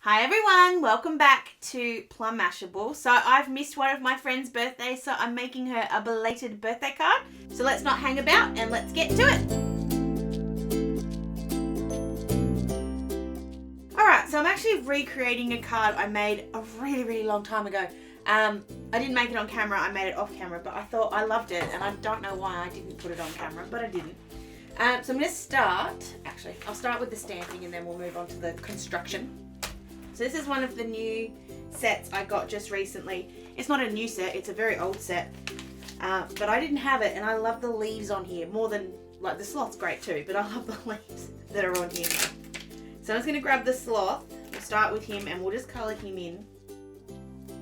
Hi everyone, welcome back to Plum Mashable. So I've missed one of my friend's birthdays, so I'm making her a belated birthday card. So let's not hang about and let's get to it. Alright, so I'm actually recreating a card I made a really long time ago. I didn't make it on camera, I made it off camera, but I thought I loved it and I don't know why I didn't put it on camera, but I didn't. So I'm going to start, I'll start with the stamping and then we'll move on to the construction. So this is one of the new sets I got just recently. It's not a new set, it's a very old set. But I didn't have it and I love the leaves on here more than, like the sloth's great too, but I love the leaves that are on here. So I'm just going to grab the sloth, we'll start with him and we'll just colour him in.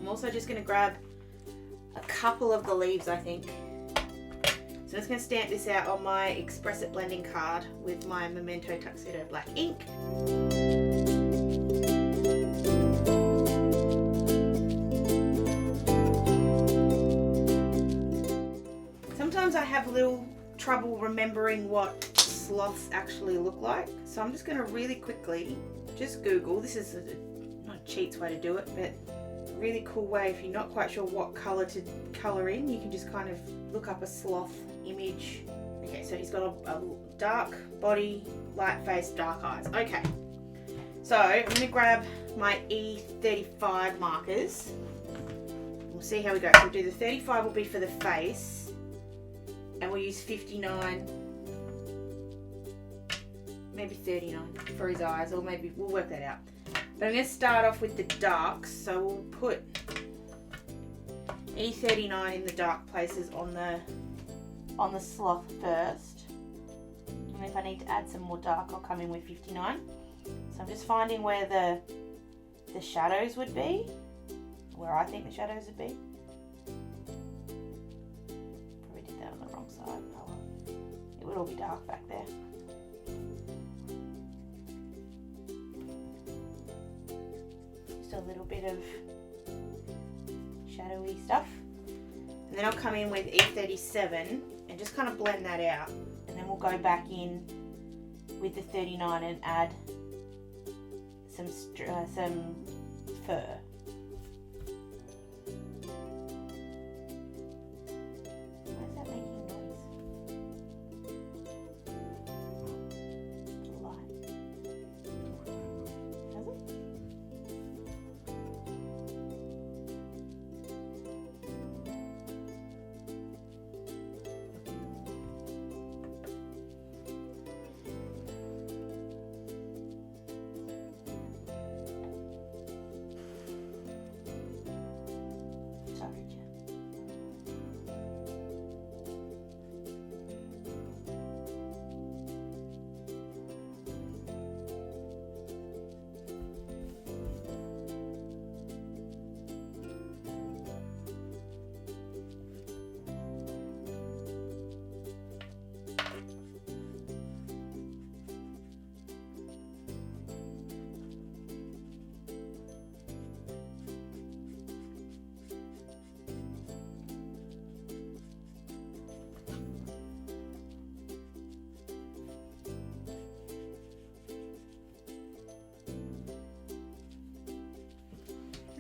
I'm also just going to grab a couple of the leaves I think. So I'm just going to stamp this out on my expressive blending card with my Memento Tuxedo black ink. Sometimes I have a little trouble remembering what sloths actually look like, so I'm just going to really quickly just Google. This is not a cheats way to do it, but a really cool way if you're not quite sure what colour to colour in, you can just kind of look up a sloth image. Okay, so he's got a dark body, light face, dark eyes. Okay, so I'm going to grab my E35 markers. We'll see how we go. So we'll do the 35 will be for the face. And we'll use 59, maybe 39 for his eyes, or maybe we'll work that out. But I'm going to start off with the darks, so we'll put E39 in the dark places on the sloth first. And if I need to add some more dark, I'll come in with 59. So I'm just finding where the shadows would be, where I think the shadows would be. Side. Oh well. It would all be dark back there. Just a little bit of shadowy stuff. And then I'll come in with E37 and just kind of blend that out. And then we'll go back in with the 39 and add some fur.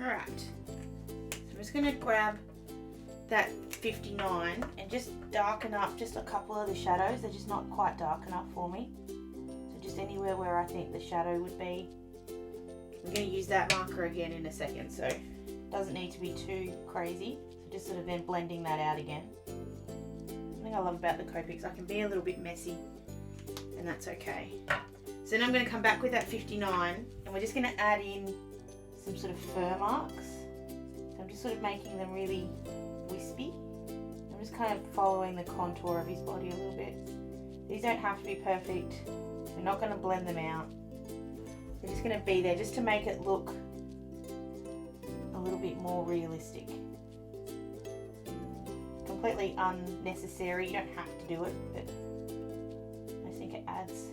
Alright, so I'm just going to grab that 59 and just darken up just a couple of the shadows. They're just not quite dark enough for me. So just anywhere where I think the shadow would be. I'm going to use that marker again in a second, so it doesn't need to be too crazy. So just sort of then blending that out again. The thing I love about the Copics, I can be a little bit messy and that's okay. So then I'm going to come back with that 59 and we're just going to add in some sort of fur marks. So I'm just sort of making them really wispy. I'm just kind of following the contour of his body a little bit. These don't have to be perfect. We're not going to blend them out. They're just going to be there just to make it look a little bit more realistic. Completely unnecessary. You don't have to do it, but I think it adds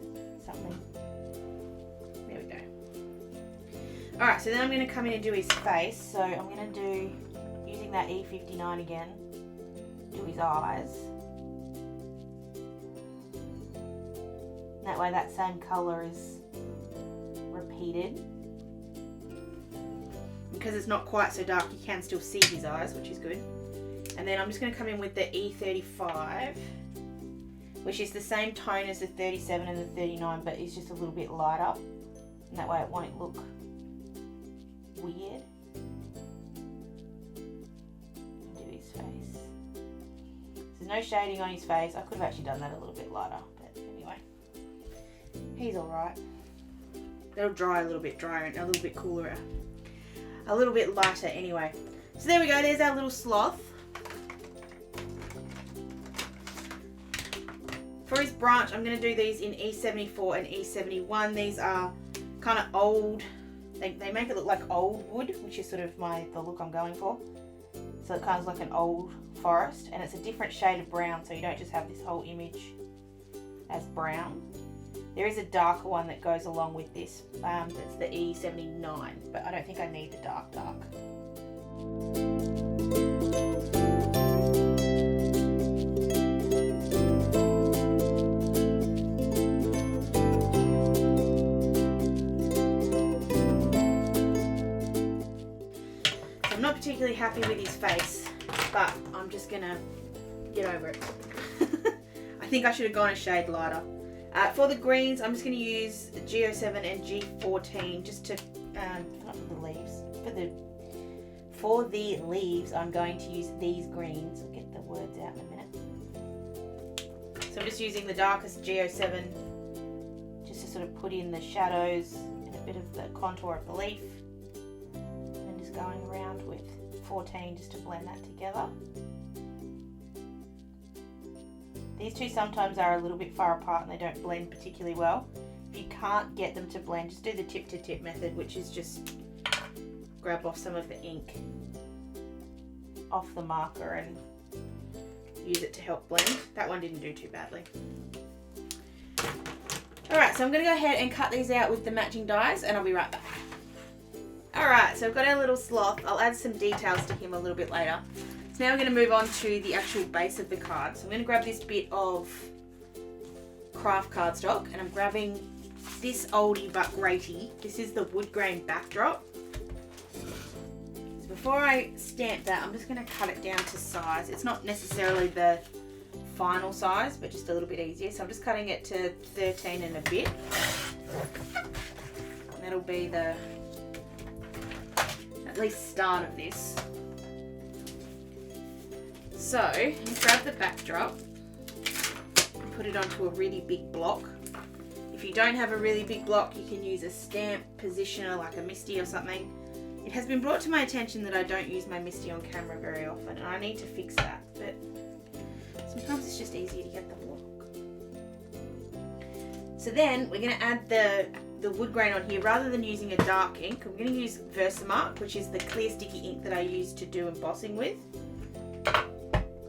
something. There we go. Alright, so then I'm going to come in and do his face. So I'm going to do, using that E59 again, do his eyes. That way that same colour is repeated. because it's not quite so dark, you can still see his eyes, which is good. And then I'm just going to come in with the E35, which is the same tone as the 37 and the 39, but it's just a little bit lighter. And that way it won't look weird. Do his face. There's no shading on his face. I could have actually done that a little bit lighter, but anyway. He's alright. It'll dry a little bit drier and a little bit cooler. A little bit lighter anyway. So there we go, there's our little sloth. For his branch, I'm going to do these in E74 and E71. These are kind of old, they make it look like old wood, which is sort of the look I'm going for. So it kind of like an old forest, and it's a different shade of brown, so you don't just have this whole image as brown. There is a darker one that goes along with this, that's the E79, but I don't think I need the dark. So I'm not particularly happy with his face, but I'm just gonna get over it. I think I should have gone a shade lighter. For the greens, I'm just going to use the G07 and G14 just to, not for the leaves, for the leaves I'm going to use these greens. I'll get the words out in a minute. So I'm just using the darkest G07 just to sort of put in the shadows and a bit of the contour of the leaf. And just going around with 14 just to blend that together. These two sometimes are a little bit far apart and they don't blend particularly well. If you can't get them to blend, just do the tip to tip method, which is just grab off some of the ink off the marker and use it to help blend. That one didn't do too badly. Alright, so I'm going to go ahead and cut these out with the matching dies and I'll be right back. Alright, so I've got our little sloth. I'll add some details to him a little bit later. So now we're going to move on to the actual base of the card. So I'm going to grab this bit of craft cardstock and I'm grabbing this oldie but greaty. This is the wood grain backdrop. So before I stamp that, I'm just going to cut it down to size. It's not necessarily the final size, but just a little bit easier. So I'm just cutting it to 13 and a bit. And that'll be the at least start of this. So, you grab the backdrop and put it onto a really big block. If you don't have a really big block, you can use a stamp positioner like a misti or something. It has been brought to my attention that I don't use my misti on camera very often and I need to fix that, but sometimes it's just easier to get the block. So then we're going to add the wood grain on here. Rather than using a dark ink, I'm going to use Versamark, which is the clear sticky ink that I use to do embossing with.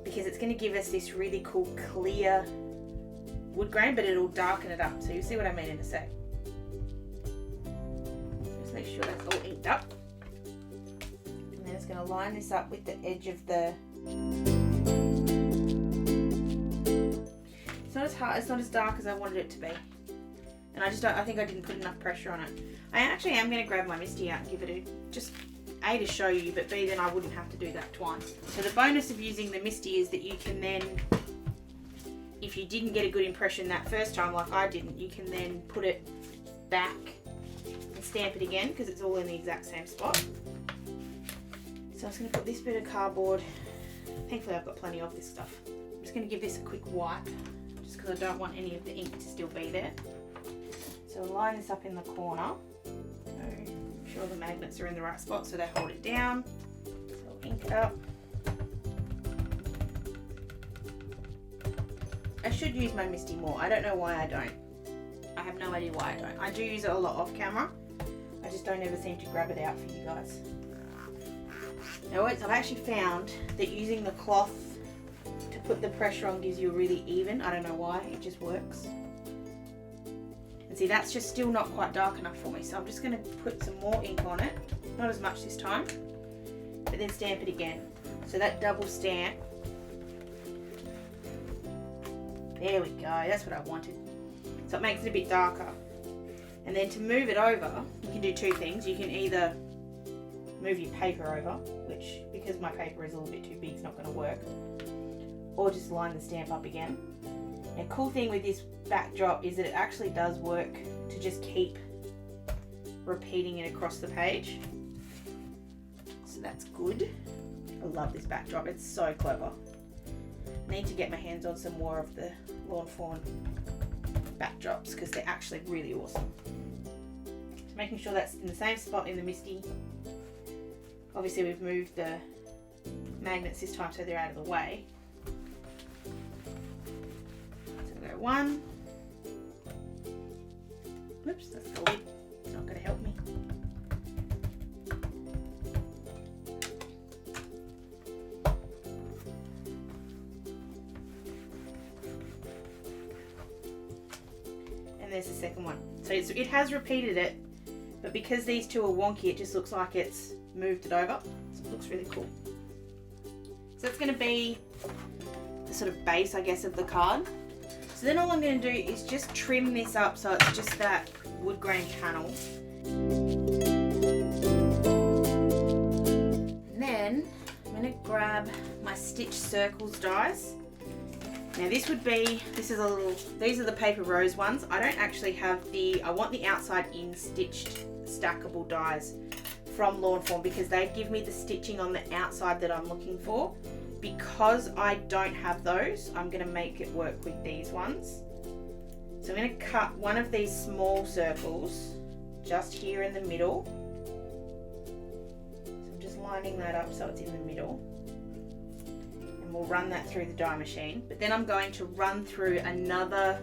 Because it's going to give us this really cool clear wood grain, but it'll darken it up. So you'll see what I mean in a sec. Just make sure that's all inked up. And then it's going to line this up with the edge of the... It's not as hard, it's not as dark as I wanted it to be. And I think I didn't put enough pressure on it. I actually am going to grab my misti out and give it a, just A, to show you, but B, then I wouldn't have to do that twice. So the bonus of using the misti is that you can then, if you didn't get a good impression that first time like I didn't, you can then put it back and stamp it again because it's all in the exact same spot. So I'm just going to put this bit of cardboard, thankfully I've got plenty of this stuff. I'm just going to give this a quick wipe just because I don't want any of the ink to still be there. So we'll line this up in the corner. So make sure the magnets are in the right spot so they hold it down. So we'll ink it up. I should use my misti more. I don't know why I don't. I have no idea why I don't. I do use it a lot off camera. I just don't ever seem to grab it out for you guys. Now I've actually found that using the cloth to put the pressure on gives you a really even. I don't know why, it just works. And see, that's just still not quite dark enough for me, so I'm just going to put some more ink on it, not as much this time, but then stamp it again. So that double stamp, there we go, that's what I wanted. So it makes it a bit darker. And then to move it over, you can do two things. You can either move your paper over, which because my paper is a little bit too big, it's not going to work. Or just line the stamp up again. And cool thing with this backdrop is that it actually does work to just keep repeating it across the page. So that's good. I love this backdrop, it's so clever. I need to get my hands on some more of the Lawn Fawn backdrops because they're actually really awesome. Making sure that's in the same spot in the misti. Obviously we've moved the magnets this time so they're out of the way. So we'll go one. Whoops, that's the lid. It's not going to help me. And there's the second one. So it has repeated it, but because these two are wonky, it just looks like it's moved it over. So it looks really cool. So that's going to be the sort of base, I guess, of the card. So then all I'm going to do is just trim this up so it's just that wood grain panel. And then I'm going to grab my Stitch Circles dies. Now these are the paper rose ones. I don't actually have I want the outside in stitched stackable dies from Lawn Fawn because they give me the stitching on the outside that I'm looking for. Because I don't have those, I'm going to make it work with these ones. So I'm going to cut one of these small circles just here in the middle. So I'm just lining that up so it's in the middle. And we'll run that through the die machine. But then I'm going to run through another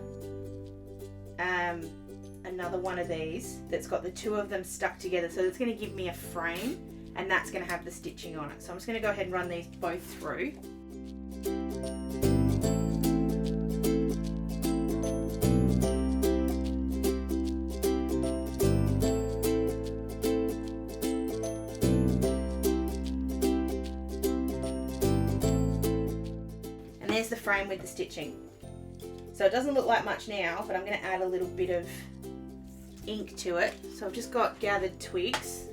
one of these that's got the two of them stuck together. So it's going to give me a frame. And that's going to have the stitching on it. So I'm just going to go ahead and run these both through. And there's the frame with the stitching. So it doesn't look like much now, but I'm going to add a little bit of ink to it. So I've just got gathered twigs.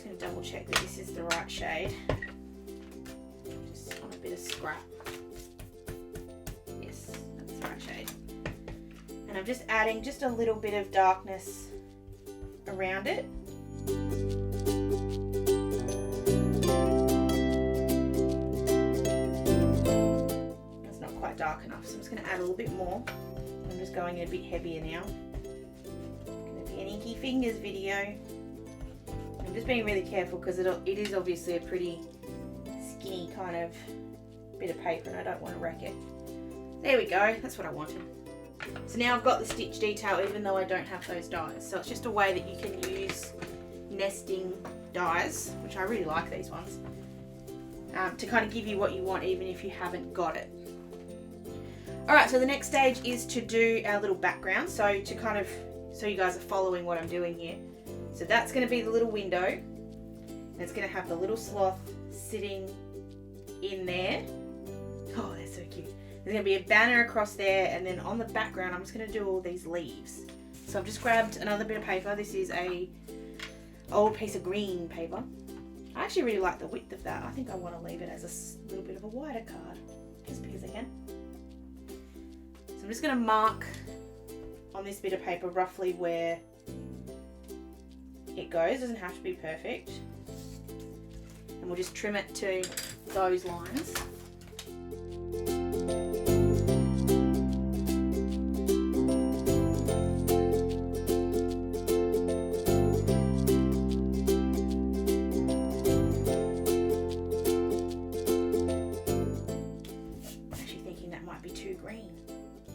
Going to double check that this is the right shade. Just on a bit of scrap. Yes, that's the right shade. And I'm just adding just a little bit of darkness around it. That's not quite dark enough, so I'm just going to add a little bit more. I'm just going in a bit heavier now. It's going to be an inky fingers video. I'm just being really careful because it is obviously a pretty skinny kind of bit of paper and I don't want to wreck it. There we go, that's what I wanted. So now I've got the stitch detail even though I don't have those dies. So it's just a way that you can use nesting dies, which I really like these ones, to kind of give you what you want even if you haven't got it. Alright, so the next stage is to do our little background. So you guys are following what I'm doing here. So that's going to be the little window, and it's going to have the little sloth sitting in there. Oh, that's so cute. There's going to be a banner across there, and then on the background I'm just going to do all these leaves. So I've just grabbed another bit of paper. This is a old piece of green paper. I actually really like the width of that. I think I want to leave it as a little bit of a wider card, just because I can. So I'm just going to mark on this bit of paper roughly where it goes. Doesn't have to be perfect, and we'll just trim it to those lines. I'm actually thinking that might be too green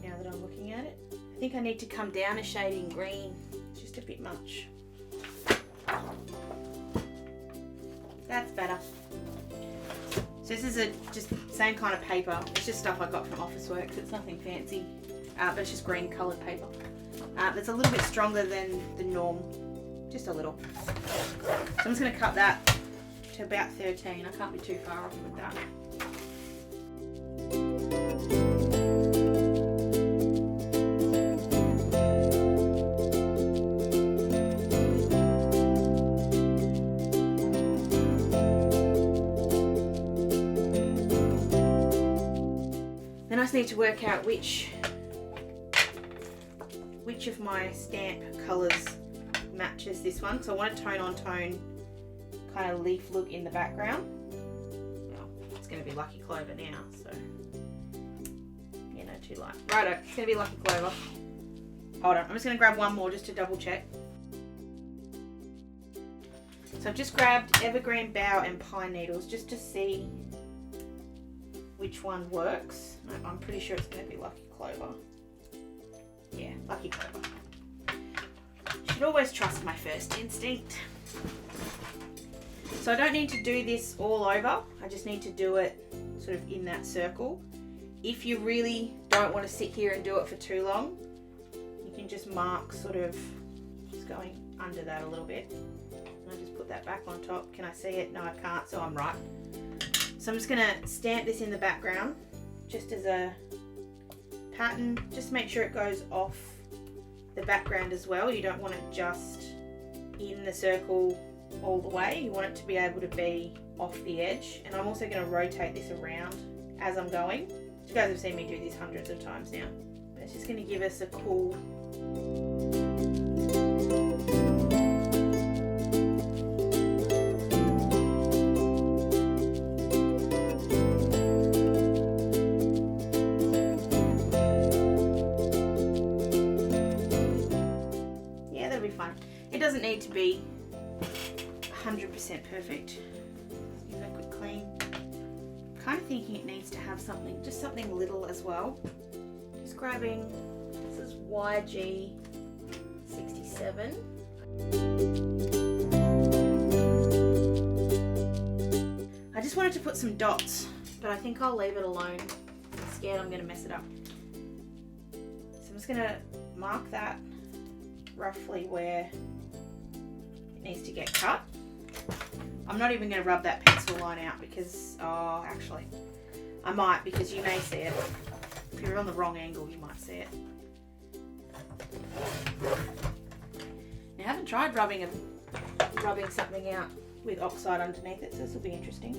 now that I'm looking at it. I think I need to come down a shade in green. It's just a bit much. That's better. So this is just same kind of paper. It's just stuff I got from Officeworks. It's nothing fancy, but it's just green coloured paper. It's a little bit stronger than the norm, just a little. So I'm just going to cut that to about 13. I can't be too far off with that. just need to work out which of my stamp colours matches this one, because I want a tone on tone kind of leaf look in the background. Well, it's going to be Lucky Clover now, so yeah, no, too light. Righto, it's going to be Lucky Clover. Hold on, I'm just going to grab one more just to double check. So I've just grabbed Evergreen Bough and Pine Needles just to see which one works. I'm pretty sure it's going to be Lucky Clover. Yeah, Lucky Clover. Should always trust my first instinct. So I don't need to do this all over. I just need to do it sort of in that circle. If you really don't want to sit here and do it for too long, you can just mark sort of just going under that a little bit. And I just put that back on top. Can I see it? No, I can't, so I'm right. So I'm just going to stamp this in the background just as a pattern. Just make sure it goes off the background as well. You don't want it just in the circle all the way. You want it to be able to be off the edge. And I'm also going to rotate this around as I'm going. You guys have seen me do this hundreds of times now. But it's just going to give us a cool It doesn't need to be 100% perfect. Give it a quick clean. I'm kind of thinking it needs to have something, just something little as well. Just grabbing, this is YG 67. I just wanted to put some dots, but I think I'll leave it alone. I'm scared I'm going to mess it up. So I'm just going to mark that roughly where it needs to get cut. I'm not even going to rub that pencil line out because, oh, actually, I might, because you may see it. If you're on the wrong angle, you might see it. Now, I haven't tried rubbing something out with oxide underneath it, so this will be interesting.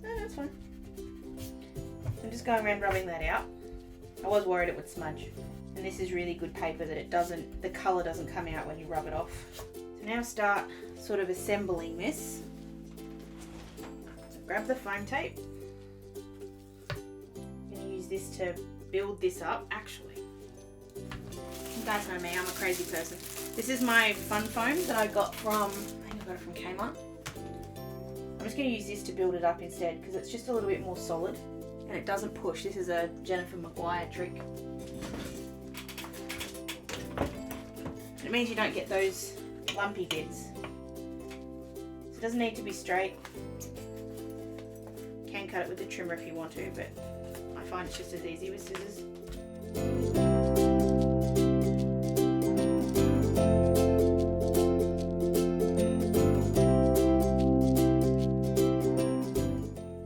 No, that's fine. I'm just going around rubbing that out. I was worried it would smudge. And this is really good paper that the colour doesn't come out when you rub it off. So now start sort of assembling this. So grab the foam tape. I'm going to use this to build this up. Actually, you guys know me, I'm a crazy person. This is my fun foam that I got from, I think I got it from Kmart. I'm just going to use this to build it up instead because it's just a little bit more solid and it doesn't push. This is a Jennifer Maguire trick. It means you don't get those lumpy bits. So it doesn't need to be straight. You can cut it with a trimmer if you want to, but I find it's just as easy with scissors.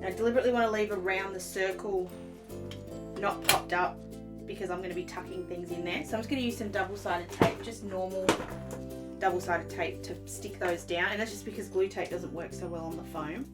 Now I deliberately want to leave around the circle not popped up, because I'm going to be tucking things in there. So I'm just going to use some double-sided tape, just normal double-sided tape to stick those down. And that's just because glue tape doesn't work so well on the foam.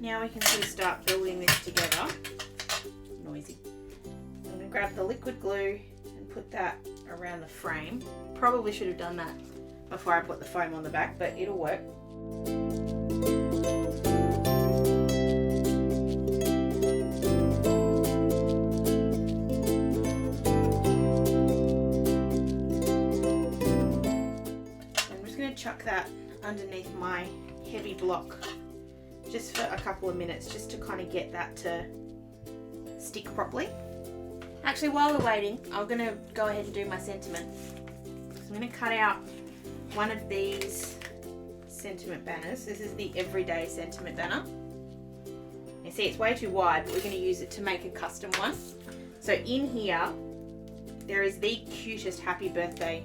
Now we can sort of start building this together. Noisy. I'm going to grab the liquid glue and put that around the frame. Probably should have done that before I put the foam on the back, but it'll work. I'm just going to chuck that underneath my heavy block just for a couple of minutes, just to kind of get that to stick properly. Actually, while we're waiting, I'm going to go ahead and do my sentiment. I'm going to cut out one of these sentiment banners. This is the everyday sentiment banner. You see it's way too wide, but we're going to use it to make a custom one. So in here, there is the cutest happy birthday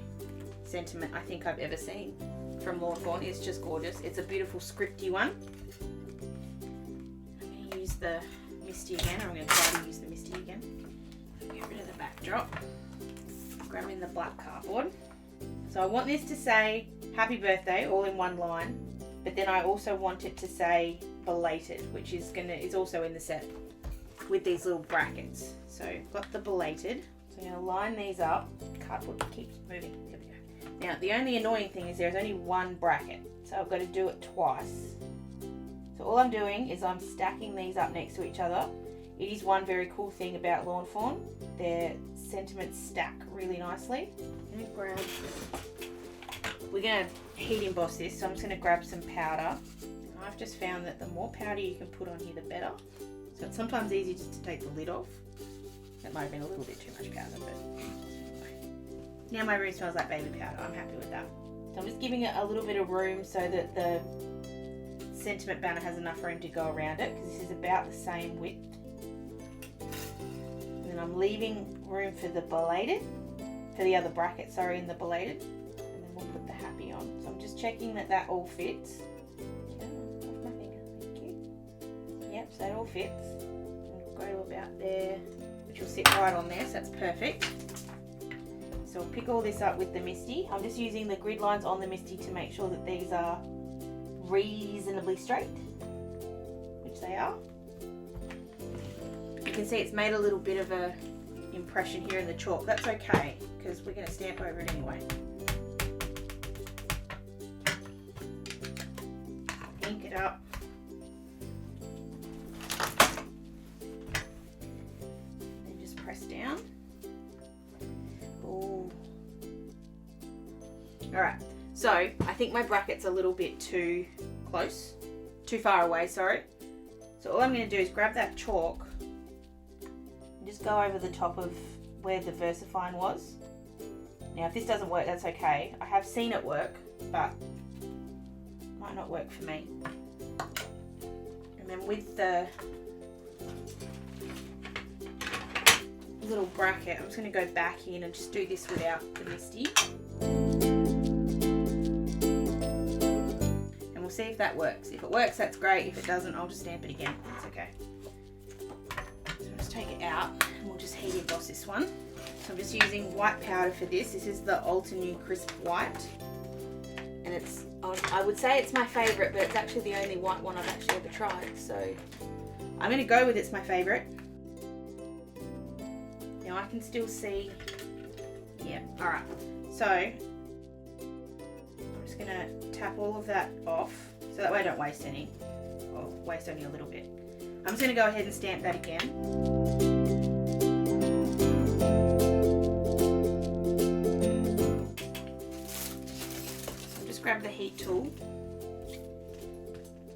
sentiment I think I've ever seen from Fawn. It's just gorgeous. It's a beautiful scripty one. I'm going to use the misti again, or I'm going to try to use the misti again. Get rid of the backdrop. Grabbing the black cardboard. So I want this to say happy birthday all in one line, but then I also want it to say belated, which is also in the set with these little brackets. So I've got the belated. So I'm going to line these up. Cardboard keeps moving. There we go. Now the only annoying thing is there's only one bracket, so I've got to do it twice. So all I'm doing is I'm stacking these up next to each other. It is one very cool thing about Fawn. Their sentiments stack really nicely. We're going to heat emboss this, so I'm just going to grab some powder. I've just found that the more powder you can put on here, the better. So it's sometimes easy just to take the lid off. That might have been a little bit too much powder, but anyway. Now my room smells like baby powder. I'm happy with that. So I'm just giving it a little bit of room so that the sentiment banner has enough room to go around it, because this is about the same width. And then I'm leaving room for the belated, for the other bracket, sorry, in the belated. And then we'll put the happy on. So I'm just checking that that all fits. Off my finger, thank you. Yep, so that all fits. We'll go to about there, which will sit right on there, so that's perfect. So we'll pick all this up with the misti. I'm just using the grid lines on the misti to make sure that these are reasonably straight, which they are. You can see it's made a little bit of a impression here in the chalk. That's okay, because we're going to stamp over it anyway. Ink it up. And just press down. Ooh. Alright, so I think my bracket's a little bit too close, too far away, sorry. So all I'm going to do is grab that chalk and just go over the top of where the VersaFine was. Now if this doesn't work, that's okay. I have seen it work, but it might not work for me. And then with the little bracket, I'm just going to go back in and just do this without the misti. And we'll see if that works. If it works, that's great. If it doesn't, I'll just stamp it again. It's okay. So I'll just take it out and we'll just heat emboss this one. So I'm just using white powder for this. This is the Ultra New Crisp White. And it's, I would say it's my favourite, but it's actually the only white one I've actually ever tried. So I'm going to go with it's my favourite. Now I can still see, yeah, alright. So I'm just going to tap all of that off, so that way I don't waste any, or waste only a little bit. I'm just going to go ahead and stamp that again. So just grab the heat tool.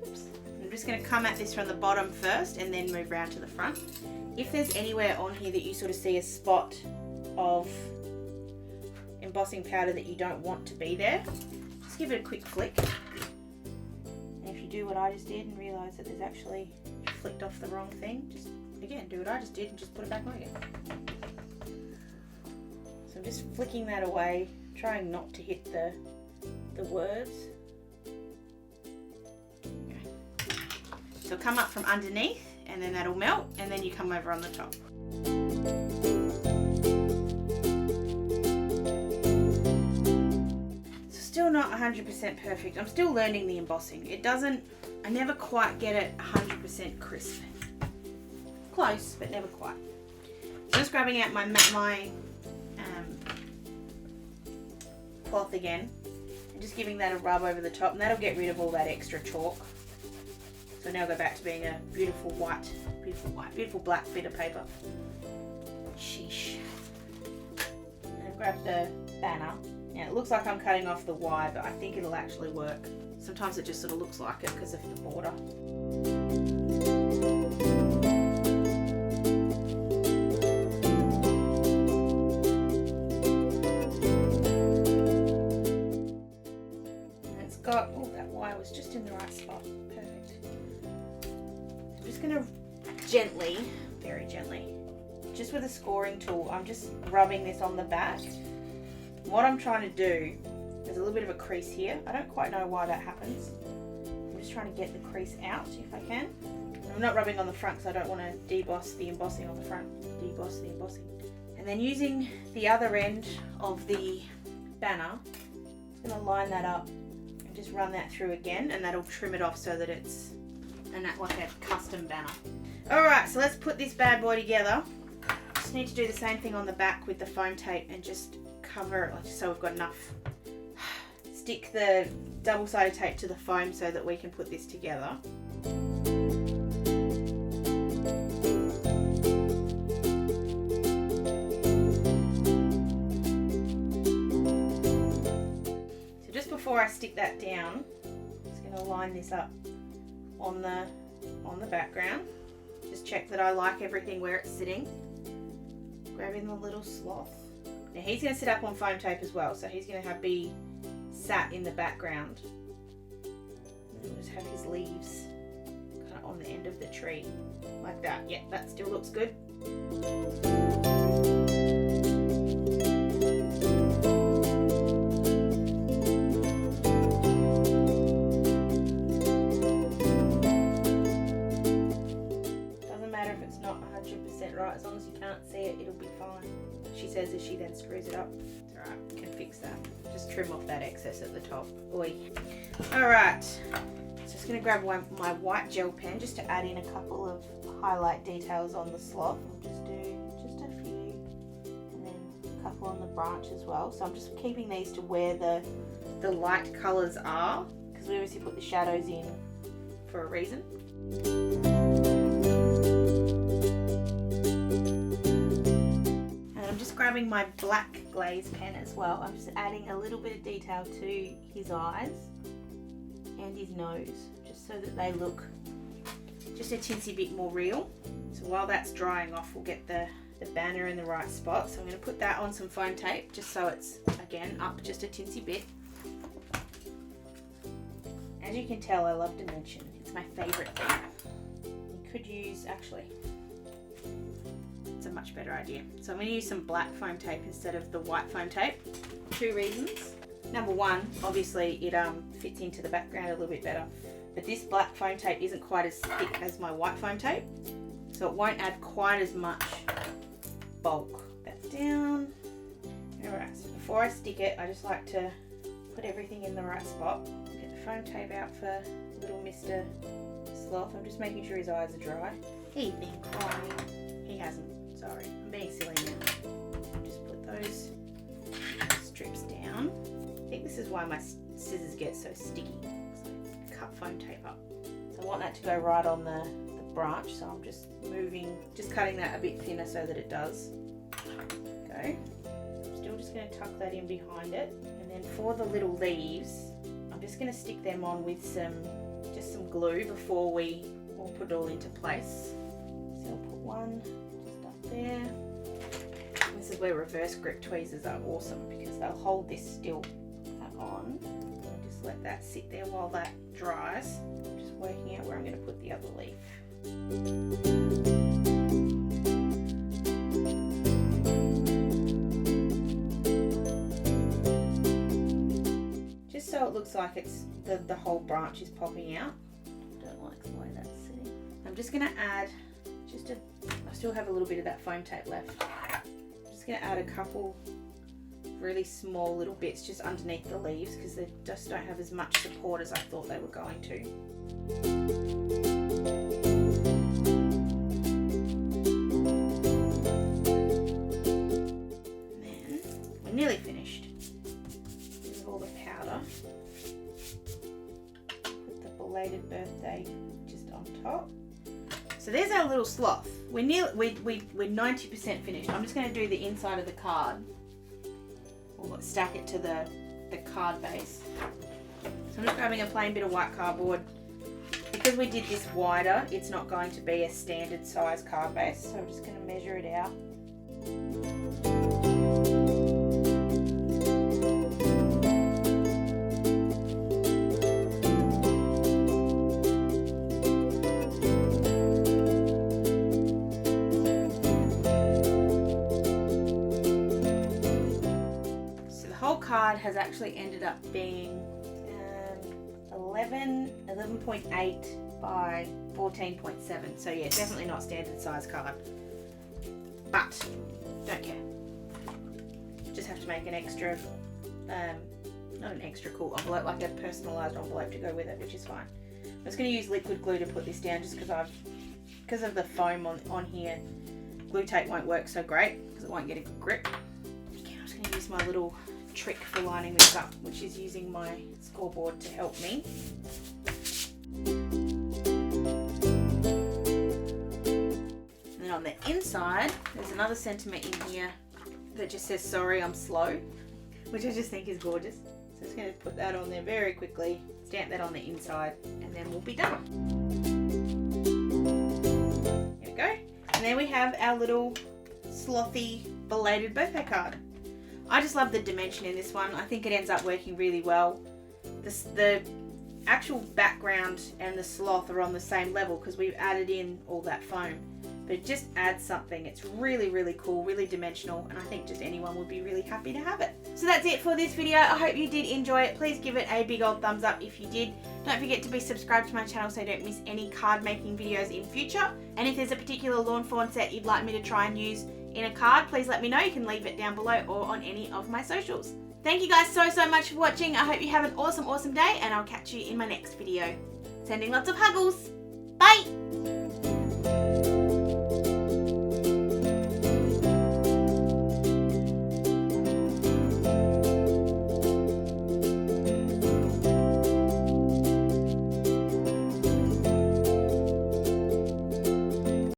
Oops. I'm just going to come at this from the bottom first and then move around to the front. If there's anywhere on here that you sort of see a spot of embossing powder that you don't want to be there, just give it a quick flick. And if you do what I just did and realise that there's actually flicked off the wrong thing, just again do what I just did and just put it back on again. So I'm just flicking that away, trying not to hit the words. Okay. So come up from underneath, and then that'll melt, and then you come over on the top. So still not 100% perfect. I'm still learning the embossing. I never quite get it 100% crisp. Close, but never quite. So just grabbing out my cloth again, and just giving that a rub over the top, and that'll get rid of all that extra chalk. So now go back to being a beautiful black bit of paper. Sheesh. And grab the banner. Now it looks like I'm cutting off the Y, but I think it'll actually work. Sometimes it just sort of looks like it because of the border. was just in the right spot. Perfect. I'm just going to gently, very gently, just with a scoring tool, I'm just rubbing this on the back. What I'm trying to do, there's a little bit of a crease here. I don't quite know why that happens. I'm just trying to get the crease out if I can. I'm not rubbing on the front because I don't want to deboss the embossing on the front. Deboss the embossing. And then using the other end of the banner, I'm going to line that up and just run that through again, and that'll trim it off so that it's like a custom banner. Alright, so let's put this bad boy together. Just need to do the same thing on the back with the foam tape and just cover it so we've got enough. Stick the double-sided tape to the foam so that we can put this together. So just before I stick that down, I'm just going to line this up on the background. Just check that I like everything where it's sitting. Grabbing the little sloth. Now he's going to sit up on foam tape as well, so he's going to be sat in the background. And we'll just have his leaves kind of on the end of the tree, like that. Yeah, that still looks good. Doesn't matter if it's not 100% right, as long as you can't see it, it'll be fine. She says as she then screws it up. It's alright, we can fix that. Just trim off that excess at the top. Oi. Alright, so just going to grab my white gel pen just to add in a couple of highlight details on the sloth. I'll just do just a few, and then a couple on the branch as well. So I'm just keeping these to where the light colours are, because we obviously put the shadows in for a reason. Grabbing my black glaze pen as well. I'm just adding a little bit of detail to his eyes and his nose, just so that they look just a tinsy bit more real. So while that's drying off, we'll get the banner in the right spot. So I'm going to put that on some foam tape just so it's, again, up just a tinsy bit. As you can tell, I love dimension. It's my favourite thing. You could use, actually, it's a much better idea. So I'm going to use some black foam tape instead of the white foam tape. 2 reasons. Number one, obviously it fits into the background a little bit better. But this black foam tape isn't quite as thick as my white foam tape, so it won't add quite as much bulk. That's down. Alright, so before I stick it, I just like to put everything in the right spot. Get the foam tape out for little Mr. Sloth. I'm just making sure his eyes are dry. He's been crying. He hasn't. Sorry, I'm being silly now. Just put those strips down. I think this is why my scissors get so sticky. So I cut foam tape up. So I want that to go right on the branch, so I'm just cutting that a bit thinner so that it does. Go. I'm still just going to tuck that in behind it. And then for the little leaves, I'm just going to stick them on with just some glue before we all put it all into place. So I'll put one there. This is where reverse grip tweezers are awesome because they'll hold this still on. I'll just let that sit there while that dries. I'm just working out where I'm going to put the other leaf. Just so it looks like it's the whole branch is popping out. Don't like the way that's sitting. I'm just going to add I still have a little bit of that foam tape left. I'm just going to add a couple really small little bits just underneath the leaves because they just don't have as much support as I thought they were going to. And then we're nearly finished with all the powder. Put the belated birthday just on top. So there's our little sloth. We're 90% finished. I'm just going to do the inside of the card. We'll stack it to the card base. So I'm just grabbing a plain bit of white cardboard. Because we did this wider, it's not going to be a standard size card base. So I'm just going to measure it out. has actually ended up being 11.8 by 14.7. So yeah, definitely not standard size card. But don't care. Just have to make an extra, not an extra cool envelope, like a personalised envelope to go with it, which is fine. I'm just going to use liquid glue to put this down just because of the foam on here. Glue tape won't work so great because it won't get a good grip. Okay, I'm just going to use my little trick for lining this up, which is using my scoreboard to help me. And then on the inside, there's another sentiment in here that just says, sorry, I'm slow, which I just think is gorgeous. So I'm just going to put that on there very quickly, stamp that on the inside, and then we'll be done. Here we go. And then we have our little slothy belated birthday card. I just love the dimension in this one. I think it ends up working really well. The actual background and the sloth are on the same level because we've added in all that foam. But it just adds something. It's really, really cool, really dimensional, and I think just anyone would be really happy to have it. So that's it for this video. I hope you did enjoy it. Please give it a big old thumbs up if you did. Don't forget to be subscribed to my channel so you don't miss any card making videos in future. And if there's a particular lawn fawn set you'd like me to try and use in a card, please let me know. You can leave it down below or on any of my socials. Thank you guys so much for watching. I hope you have an awesome day, and I'll catch you in my next video. Sending lots of huggles. Bye!